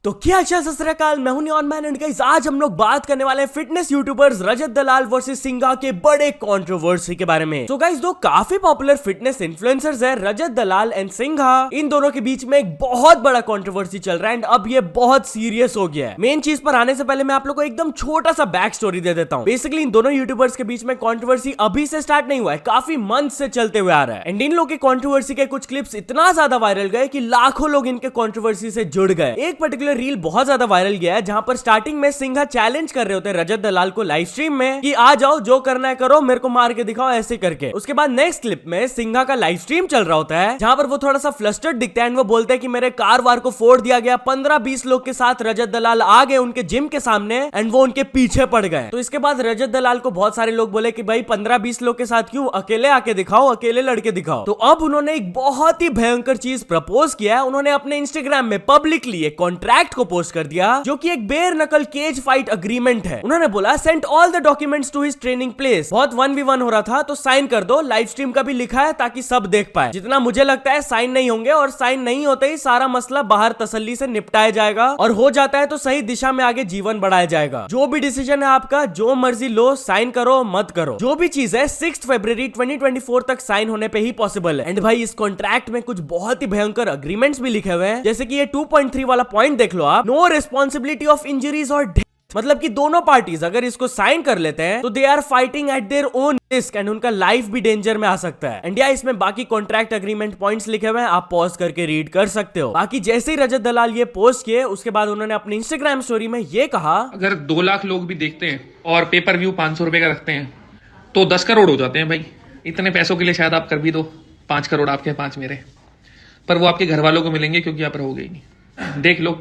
तो क्या अच्छा सत श्री अकाल, मैं हूं नियॉन मैन एंड गाइस आज हम लोग बात करने वाले हैं फिटनेस यूट्यूबर्स रजत दलाल वर्सेस सिंघा के बड़े कंट्रोवर्सी के बारे में। तो गाइस दो काफी पॉपुलर फिटनेस इन्फ्लुएंसर्स हैं रजत दलाल एंड सिंघा। इन दोनों के बीच में एक बहुत बड़ा कंट्रोवर्सी चल रहा है एंड अब ये बहुत सीरियस हो गया है। मेन चीज पर आने से पहले मैं आप लोग को एकदम छोटा सा बैक स्टोरी दे देता हूँ। बेसिकली इन दोनों यूट्यूबर्स के बीच में कंट्रोवर्सी अभी से स्टार्ट नहीं हुआ है, काफी मंथ से चलते हुए आ रहा है एंड इन लोग के कंट्रोवर्सी के कुछ क्लिप्स इतना ज्यादा वायरल गए कि लाखों लोग इनके कंट्रोवर्सी से जुड़ गए। एक पर्टिकुलर रील बहुत ज्यादा वायरल गया है जहां पर स्टार्टिंग में सिंघा चैलेंज कर रहे होते हैं रजत दलाल को लाइव स्ट्रीम में कि आ जाओ, जो करना है करो, मेरे को मार के दिखाओ ऐसे करके। उसके बाद नेक्स्ट क्लिप में सिंघा का लाइव स्ट्रीम चल रहा होता है जहां पर वो थोड़ा सा फ्लस्टर्ड दिखता है एंड वो बोलते हैं कि मेरे कार वार को फोड़ दिया गया। 15-20 लोग के साथ रजत दलाल आ गए उनके जिम के सामने एंड वो उनके पीछे पड़ गए। तो इसके बाद रजत दलाल को बहुत सारे लोग बोले कि भाई 15-20 लोग के साथ क्यों, अकेले आके दिखाओ, अकेले लड़के दिखाओ। तो अब उन्होंने एक बहुत ही भयंकर चीज प्रपोज किया है। उन्होंने अपने इंस्टाग्राम में पब्लिकली एक कॉन्ट्रैक्ट को पोस्ट कर दिया जो कि एक बेर नकल केज फाइट अग्रीमेंट है। उन्होंने बोला send all the documents to his training place. बहुत 1v1 हो रहा था तो साइन कर दो, लाइव स्ट्रीम का भी लिखा है ताकि सब देख पाए। जितना मुझे लगता है साइन नहीं होंगे और साइन नहीं होते ही सारा मसला बाहर तसल्ली से निपटाया जाएगा और हो जाता है तो सही दिशा में आगे जीवन बढ़ाया जाएगा। जो भी डिसीजन है आपका, जो मर्जी लो, साइन करो मत करो, जो भी चीज है 6 फरवरी 2024 तक साइन होने पे ही पॉसिबल है। एंड भाई इस कॉन्ट्रैक्ट में कुछ बहुत ही भयंकर अग्रीमेंट्स भी लिखे हुए हैं, जैसे कि ये 2.3 वाला पॉइंट देख लो आप, नो रिस्पॉन्सिबिलिटी ऑफ इंजरीज और मतलब कि दोनों पार्टीज अगर इसको साइन कर लेते हैं तो they are fighting at their own risk and उनका लाइफ भी डेंजर में आ सकता है। इंडिया इसमें बाकी कॉन्ट्रैक्ट एग्रीमेंट पॉइंट्स लिखे हुए हैं, आप पॉज करके रीड कर सकते हो। बाकी जैसे ही रजत दलाल ये पोस्ट किए उसके बाद उन्होंने अपनी इंस्टाग्राम स्टोरी में ये कहा, अगर 2 लाख लोग भी देखते हैं और पेपर व्यू 500 रुपए का रखते हैं तो 10 करोड़ हो जाते हैं भाई। इतने पैसों के लिए शायद आप कर भी दो, 5 करोड़ आपके 5 मेरे, पर वो आपके घर वालों को मिलेंगे क्योंकि आप रहोगे ही नहीं। देख लो,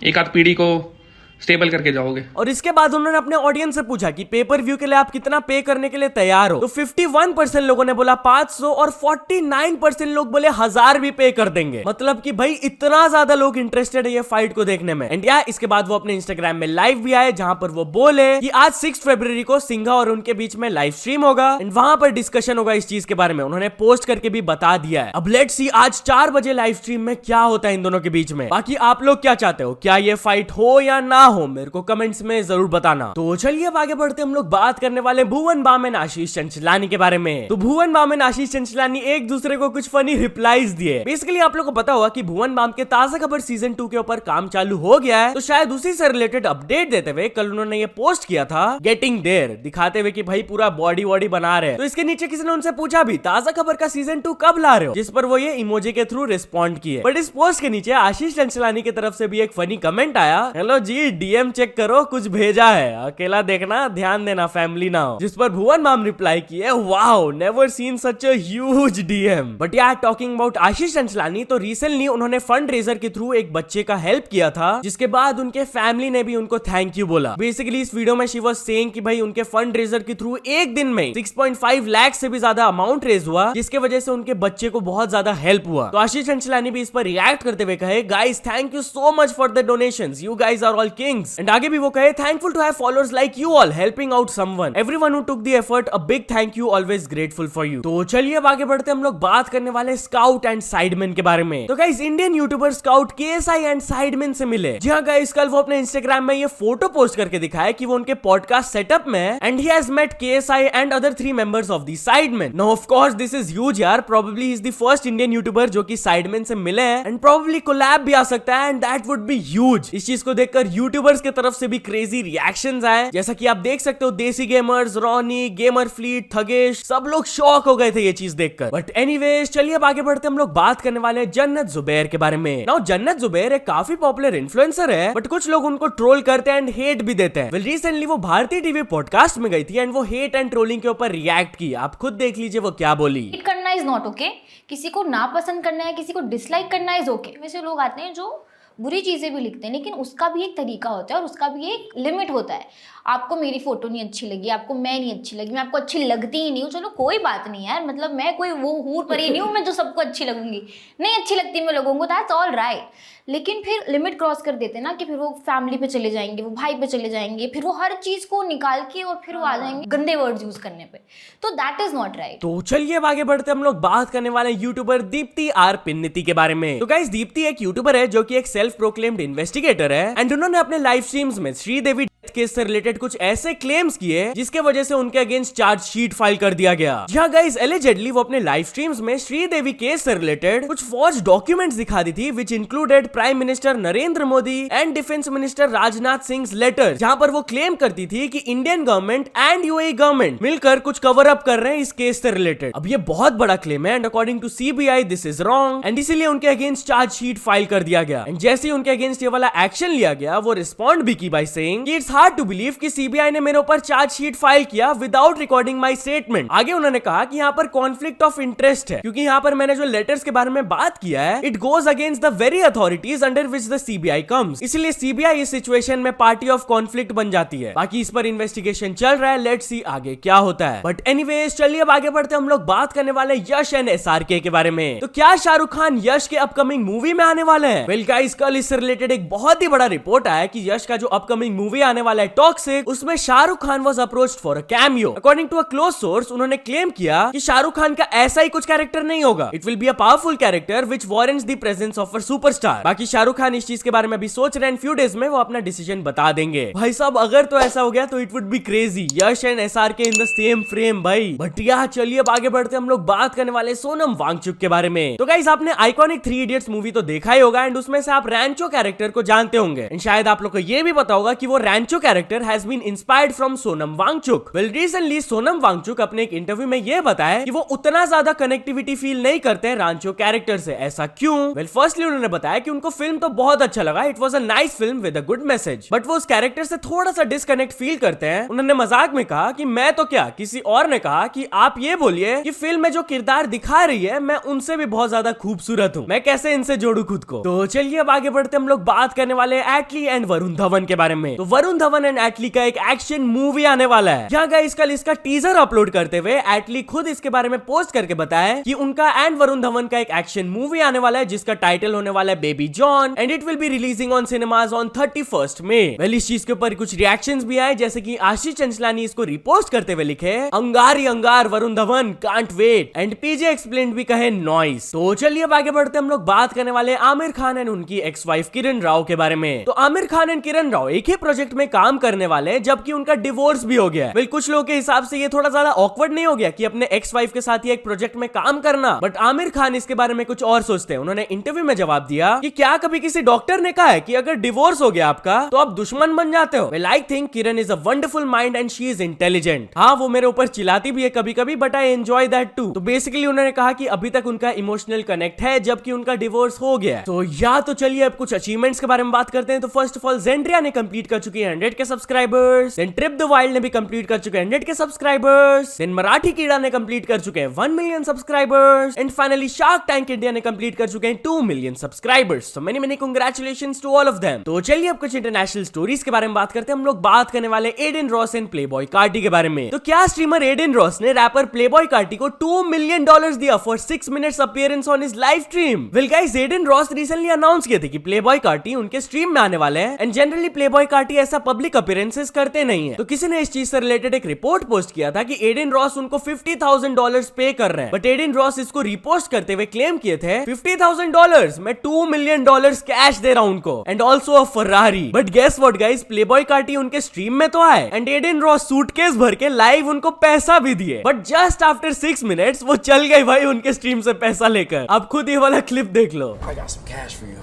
एक आध पीढ़ी को स्टेबल करके जाओगे। और इसके बाद उन्होंने अपने ऑडियंस से पूछा कि पेपर व्यू के लिए आप कितना पे करने के लिए तैयार हो। तो 51% लोगों ने बोला 500 और 49% लोग बोले 1000 भी पे कर देंगे। मतलब कि भाई इतना ज्यादा लोग इंटरेस्टेड है ये फाइट को देखने में। एंड या इसके बाद वो अपने इंस्टाग्राम में लाइव भी आए जहां पर वो बोले कि आज 6 फरवरी को सिंघा और उनके बीच में लाइव स्ट्रीम होगा एंड वहां पर डिस्कशन होगा इस चीज के बारे में। उन्होंने पोस्ट करके भी बता दिया है। अब लेट्स सी आज 4 बजे लाइव स्ट्रीम में क्या होता है इन दोनों के बीच में। बाकी आप लोग क्या चाहते हो, क्या ये फाइट हो या ना हो, मेरे को कमेंट्स में जरूर बताना। तो चलिए अब आगे बढ़ते हम लोग बात करने वाले भुवन बाम एंड आशीष चंचलानी के बारे में। तो भुवन बाम एंड आशीष चंचलानी एक दूसरे को कुछ फनी रिप्लाईज दिए। बेसिकली आप लोग को पता होगा कि भुवन बाम के ताजा खबर सीजन 2 के ऊपर काम चालू हो गया है, तो शायद उसी से रिलेटेड अपडेट देते हुए कल उन्होंने ये पोस्ट किया था गेटिंग देयर, दिखाते हुए कि भाई पूरा बॉडी वॉडी बना रहे हैं। तो इसके नीचे किसी ने उनसे पूछा भी ताजा खबर का सीजन 2 कब ला रहे हो, जिस पर वो ये इमोजी के थ्रू रिस्पॉन्ड किए। बट इस पोस्ट के नीचे आशीष चंचलानी की तरफ से भी एक फनी कमेंट आया, हेलो जी डीएम चेक करो कुछ भेजा है, अकेला देखना, ध्यान देना फैमिली ना हो। जिस पर भुवन माम रिप्लाई किए, wow never seen such a huge DM. But यार टॉकिंग अबाउट आशीष चंचलानी, तो रिसेंटली उन्होंने फंड रेजर के थ्रू एक बच्चे का हेल्प किया था, जिसके बाद उनके फैमिली ने भी उनको थैंक यू बोला। बेसिकली इस वीडियो में शी वाज सेइंग कि भाई उनके फंड रेजर के थ्रू एक दिन में 6.5 लाख से भी ज्यादा अमाउंट रेज हुआ, जिसके वजह से उनके बच्चे को बहुत ज्यादा हेल्प हुआ। तो आशीष चंचलानी भी इस पर रिएक्ट करते हुए कहे, guys thank you so much for the donations, you guys are all kings. And आगे भी वो कहे, thankful to have followers like you all helping out someone, everyone who took the effort, a big thank you, always grateful for you। तो चलिए अब आगे बढ़ते हम लोग बात करने वाले स्काउट एंड साइडमैन के बारे में। तो guys Indian YouTuber scout KSI and Sidemen से मिले। जी हाँ गाइस, कल वो अपने इंस्टाग्राम में ये फोटो पोस्ट करके दिखाया कि वो उनके पॉडकास्ट सेटअप में है and he has met KSI and other 3 members of the Sidemen. Now of course this is huge यार, probably he is the first Indian YouTuber जो कि साइडमैन से मिले हैं एंड प्रोबेबली कोलैब भी आ सकता है and that would be huge. इस चीज को देखकर यूट्यूबर्स की तरफ से भी क्रेजी रिएक्शंस आए, जैसा कि आप देख सकते हो देसी gamers, Ronnie, gamer fleet, Thagesh, सब लोग शॉक हो गए थे ये चीज देखकर। बट एनीवेज चलिए अब आगे बढ़ते हम लोग बात करने वाले हैं जन्नत जुबैर के बारे में। नाउ जन्नत जुबैर एक काफी पॉपुलर इन्फ्लुएंसर है, बट कुछ लोग उनको ट्रोल करते हैं एंड हेट भी देते हैं। वेल रिसेंटली वो भारतीय टीवी पॉडकास्ट में गई थी एंड वो हेट एंड ट्रोलिंग के ऊपर रिएक्ट की। आप खुद देख लीजिए वो क्या बोली। हेट करना इज नॉट ओके, किसी को नापसंद करना है, किसी को डिसलाइक करना इज ओके। वैसे लोग आते हैं जो बुरी चीज़ें भी लिखते हैं, लेकिन उसका भी एक तरीका होता है और उसका भी एक लिमिट होता है। आपको मेरी फोटो नहीं अच्छी लगी, आपको मैं नहीं अच्छी लगी, मैं आपको अच्छी लगती ही नहीं हूँ, चलो कोई बात नहीं यार, मतलब मैं कोई वो हूर परी नहीं हूँ मैं जो सबको अच्छी लगूंगी, नहीं अच्छी लगती मैं लोगों को, दैट्स ऑल राइट। लेकिन फिर लिमिट क्रॉस कर देते ना कि फिर वो फैमिली पे चले जाएंगे, वो भाई पे चले जाएंगे, फिर वो हर चीज को निकाल के और फिर वो आ जाएंगे गंदे वर्ड्स यूज करने पे, तो दैट इज नॉट राइट। तो चलिए अब आगे बढ़ते हम लोग बात करने वाले यूट्यूबर दीप्ति आर पिन्निती के बारे में। तो गाइस दीप्ति एक यूट्यूबर है जो कि एक सेल्फ सेल्फ प्रोक्लेम्ड इन्वेस्टिगेटर है एंड उन्होंने अपने लाइव स्ट्रीम्स में श्रीदेवी केस से रिलेटेड कुछ ऐसे क्लेम्स किए जिसके वजह से उनके अगेंस्ट चार्जशीट फाइल कर दिया गया। जहां गाइस एलिजेडली वो अपने लाइव स्ट्रीम्स में श्रीदेवी केस से रिलेटेड कुछ फॉर्ज डॉक्यूमेंट्स दिखा दी थी which included prime minister Narendra Modi and defence minister Rajnath Singh letter, जहां पर वो क्लेम करती थी कि Indian government and UAE government मिलकर कुछ कवर अप कर रहे हैं इस केस से रिलेटेड। अब ये बहुत बड़ा क्लेम है and according to CBI this is wrong and इसीलिए उनके अगेंस्ट चार्जशीट फाइल कर दिया गया। एंड जैसे ही उनके अगेंस्ट ये वाला एक्शन लिया गया वो रिस्पॉन्ड भी की बाय सेइंग कि इट्स हार्ड टू बिलीव कि सीबीआई ने मेरे ऊपर चार्जशीट फाइल किया विदाउट रिकॉर्डिंग माय स्टेटमेंट। आगे उन्होंने कहा कि यहाँ पर कॉन्फ्लिक्ट ऑफ इंटरेस्ट है क्योंकि यहाँ पर मैंने जो लेटर्स के बारे में बात किया है it goes against the very authorities under which the CBI comes, इसलिए सीबीआई इस सिचुएशन में पार्टी ऑफ कॉन्फ्लिक्ट बन जाती है। बाकी इस पर इन्वेस्टिगेशन चल रहा है, लेट्स सी आगे क्या होता है। बट एनीवेज चलिए अब आगे बढ़ते हम लोग बात करने वाले यश एंड एसआरके के बारे में। तो क्या शाहरुख खान यश के अपकमिंग मूवी में आने वाले हैं? वेल गाइस कल इससे रिलेटेड एक बहुत ही बड़ा रिपोर्ट आया कि यश का जो अपकमिंग मूवी आने वाला है टॉक्सिक, उसमें Shahrukh Khan was approached for a cameo. According to a close source उन्होंने क्लेम किया कि शाहरुख खान का ऐसा ही कुछ कैरेक्टर नहीं होगा, it will be a powerful character which warrants the presence of a superstar. बाकी शाहरुख खान इस चीज के बारे में अभी सोच रहे हैं, फ्यू डेज में वो अपना डिसीजन बता देंगे। भाई साहब अगर तो ऐसा हो गया तो it would be crazy, Yash and SRK in the same frame भाई। बट यार चलिए अब आगे बढ़ते हम लोग बात करने वाले सोनम वांगचुक के बारे में। तो गाइस आपने आइकॉनिक 3 इडियट्स मूवी तो देखा ही होगा एंड उसमें से आप रैंचो कैरेक्टर को जानते होंगे एंड शायद आप लोग को ये भी पता होगा कि वो Rancho character has been inspired from Sonam Wangchuk. Well recently Sonam Wangchuk अपने एक इंटरव्यू में ये बताया कि वो उतना ज्यादा कनेक्टिविटी फील नहीं करते हैं रैंचो कैरेक्टर से। ऐसा क्यों? वेल फर्स्टली उन्होंने बताया कि उनको फिल्म तो बहुत अच्छा लगा, it was a nice film with a good message, but वो उस कैरेक्टर से थोड़ा सा डिस्कनेक्ट फील करते हैं। उन्होंने मजाक में कहा कि मैं तो क्या, किसी और ने कहा कि आप ये बोलिए कि फिल्म में जो किरदार दिखा रही है मैं उनसे भी बहुत ज्यादा खूबसूरत हूँ, मैं कैसे इनसे जोड़ू खुद को। तो चलिए अब आगे बढ़ते हम लोग बात करने वाले एटली एंड वरुण धवन के बारे में। तो वरुण धवन एंड एटली का एक एक्शन मूवी आने वाला है। यहाँ गाइस कल इसका टीजर अपलोड करते हुए एटली खुद इसके बारे में पोस्ट करके बताया कि उनका एंड वरुण धवन का एक एक्शन मूवी आने वाला है जिसका टाइटल होने वाला है Baby John and it will be releasing on cinemas on 31st May. Well इस चीज के ऊपर कुछ रिएक्शंस भी आए, जैसे कि आशीष चंचलानी इसको रिपोस्ट करते हुए लिखे अंगारी अंगार Varun Dhawan can't wait and PJ explained भी कहे नॉइस। तो चलिए अब आगे बढ़ते हम लोग बात करने वाले आमिर खान एंड उनकी एक्स वाइफ किरण राव के बारे में। तो आमिर खान एंड किरण राव एक ही प्रोजेक्ट में काम करने वाले हैं जबकि उनका डिवोर्स भी हो गया। वेल कुछ लोगों के हिसाब से ये थोड़ा ज्यादा ऑकवर्ड नहीं हो गया कि अपने एक्स वाइफ के साथ ही एक प्रोजेक्ट में काम करना, बट आमिर खान इसके बारे में कुछ और सोचते हैं। उन्होंने इंटरव्यू में जवाब दिया कि क्या कभी किसी डॉक्टर ने कहा है कि अगर डिवोर्स हो गया आपका तो आप दुश्मन बन जाते हो? Well I think Kiran is a wonderful mind and she is intelligent. हाँ वो मेरे ऊपर चिल्लाती भी है कभी कभी but I enjoy that too. तो बेसिकली उन्होंने कहा कि अभी तक उनका इमोशनल कनेक्ट है जबकि उनका डिवोर्स हो गया। तो या तो चलिए अब कुछ अचीवमेंट्स के बारे में बात करते हैं। तो फर्स्ट ऑफ ऑल जेंड्रिया ने कंप्लीट कर चुकी है 100 के subscribers, then trip the wild ने भी कंप्लीट कर चुके हैं 100 के सब्सक्राइबर्स, देन मराठी कीड़ा ने कंप्लीट कर चुके हैं 1 million subscribers and finally Shark Tank India ने कंप्लीट कर चुके हैं 2 million subscribers. So many congratulations to all of them. तो चलिए अब कुछ इंटरनेशनल स्टोरीज के बारे में बात करते हैं। हम लोग बात करने वाले Adin Ross and Playboi Carti के बारे में। तो क्या स्ट्रीमर एडन रॉस ने रैपर प्लेबॉय कार्टी को $2 मिलियन दिया for 6 minutes appearance on his live stream? Well guys Adin Ross recently announce किए थे कि प्लेबॉय कार्टी उनके स्ट्रीम में आने वाले हैं एंड जनरली प्लेबॉय कार्टी ऐसा पब्लिक अपीयरेंसेस करते नहीं है। तो किसी ने इस चीज से रिलेटेड एक रिपोर्ट पोस्ट किया था कि एडन रॉस उनको $50,000 पे कर रहे हैं, बट एडन रॉस इसको रिपोस्ट करते हुए क्लेम किए थे $50,000 मैं $2 मिलियन कैश दे रहा हूं उनको and also a Ferrari. But guess what guys, Playboi Carti उनके स्ट्रीम में तो आए एंड एडन रॉस सूटकेस भर के लाइव उनको पैसा भी दिए, बट जस्ट आफ्टर 6 मिनट्स वो चल गए भाई उनके स्ट्रीम से पैसा लेकर। अब खुद ये वाला क्लिप देख लो। I got some cash for you.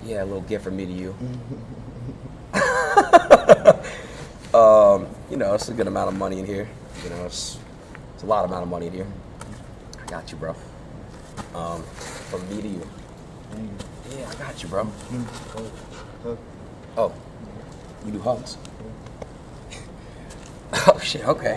Yeah, a little gift from me to you. You know, it's a good amount of money in here. You know, it's a lot amount of money in here. I got you, bro. From me to you. Yeah, I got you, bro. Oh, you do hugs? Oh shit, okay.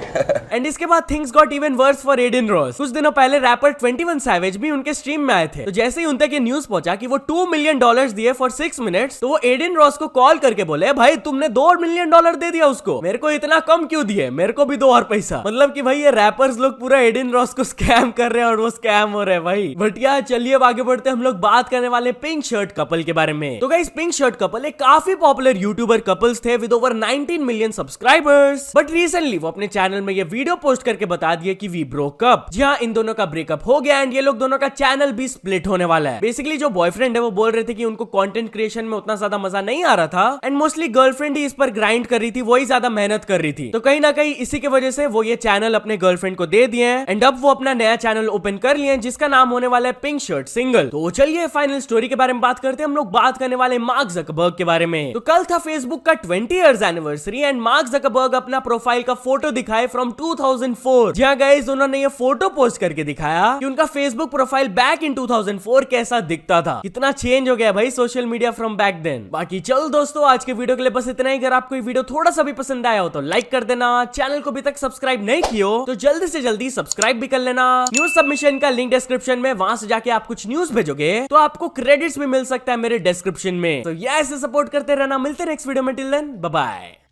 And इसके बाद things got even worse for Adin Ross. कुछ दिनों पहले wrapper 21 savage भी उनके stream में आए थे। तो जैसे ही उन तक ये न्यूज पहुंचा कि वो $2 मिलियन दिए फॉर 6 मिनट्स, तो वो एडन रॉस को कॉल करके बोले भाई तुमने $2 मिलियन दे दिया उसको, मेरे को इतना कम क्यों दिए, मेरे को भी दो और पैसा। मतलब कि भाई ये रैपर्स लोग पूरा एडन रॉस को स्कैम कर रहे हैं और वो स्कैम हो रहे हैं भाई। बट यार चलिए अब आगे बढ़ते हम लोग बात करने वाले पिंक शर्ट कपल के बारे में। तो गाइस पिंक शर्ट कपल एक काफी पॉपुलर यूट्यूबर कपल्स थे with over 19 million subscribers, but recently वो अपने चैनल में ये वीडियो पोस्ट करके बता दिए कि वी ब्रोक अप। जी हाँ, इन दोनों का ब्रेकअप हो गया एंड ये लोग दोनों का चैनल भी स्प्लिट होने वाला है। बेसिकली जो बॉयफ्रेंड है वो बोल रहे थे कि उनको कंटेंट क्रिएशन में उतना ज्यादा मजा नहीं आ रहा था एंड मोस्टली गर्लफ्रेंड ही इस पर ग्राइंड कर रही थी, वही ज्यादा मेहनत कर रही थी। तो कहीं ना कहीं इसी की वजह से वो ये चैनल अपने गर्लफ्रेंड को दे दिए हैं एंड अब वो अपना नया चैनल ओपन कर लिए जिसका नाम होने वाला है पिंक शर्ट सिंगल। तो चलिए फाइनल स्टोरी के बारे में बात करते हैं। हम लोग बात करने वाले मार्क जकरबर्ग के बारे में। तो कल था फेसबुक का 20 years anniversary and mark Zuckerberg अपना प्रोफाइल का फोटो दिखाए फ्रॉम 2004। जहां गाइस उन्होंने ये फोटो पोस्ट करके दिखाया कि उनका फेसबुक प्रोफाइल बैक इन 2004 कैसा दिखता था। कितना चेंज हो गया भाई social media from back then. बाकी चल दोस्तों, आज के वीडियो के लिए बस इतना ही। अगर आपको ये वीडियो थोड़ा सा भी पसंद आया हो तो लाइक कर देना, चैनल को अभी तक सब्सक्राइब नहीं किया हो तो जल्दी से जल्दी सब्सक्राइब भी कर लेना। न्यूज सबमिशन का लिंक डिस्क्रिप्शन में, वहां से जाके आप कुछ न्यूज भेजोगे तो आपको क्रेडिट्स भी मिल सकता है मेरे डिस्क्रिप्शन में। तो ये ऐसे सपोर्ट करते रहना। मिलते हैं नेक्स्ट वीडियो में, टिल देन बाय बाय।